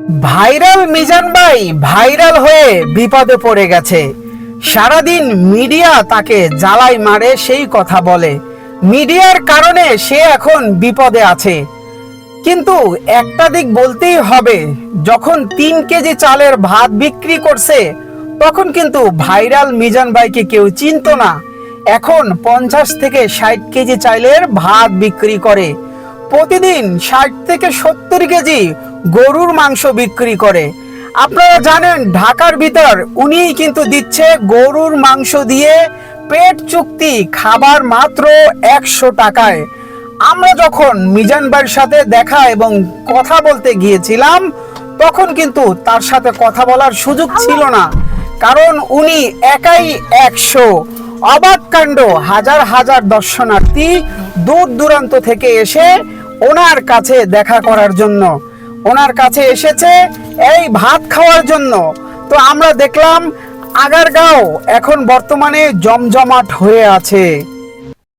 Viral Mizan ভাই viral হয়ে বিপদে পড়ে গেছে। সারাদিন মিডিয়া তাকে জ্বালাই মারে, সেই কথা বলে। মিডিয়ার কারণে সে এখন বিপদে আছে। কিন্তু একটা দিক বলতেই হবে, যখন 3 কেজি চালের ভাত বিক্রি করছে তখন কিন্তু ভাইরাল মিজান ভাইকে কেউ চিনতো না। এখন 50 থেকে 60 কেজি চালের ভাত বিক্রি করে। প্রতিদিন 60 থেকে 70 কেজি গরুর মাংস বিক্রি করে। আপনারা জানেন, ঢাকার ভিতর উনিই কিন্তু দিচ্ছে গরুর মাংস দিয়ে পেট চুক্তি খাবার মাত্র 100 টাকায়। আমরা যখন মিজান ভাইয়ের সাথে দেখা এবং কথা বলতে গিয়েছিলাম তখন কিন্তু তার সাথে কথা বলার সুযোগ ছিল না, কারণ উনি একাই 100। অবাক কাণ্ড, হাজার হাজার দর্শনার্থী দূর দূরান্ত থেকে এসে ওনার কাছে দেখা করার জন্য, ওনার কাছে এসেছে এই ভাত খাওয়ার জন্য। তো আমরা দেখলাম আগারগাঁও এখন বর্তমানে জমজমাট হয়ে আছে।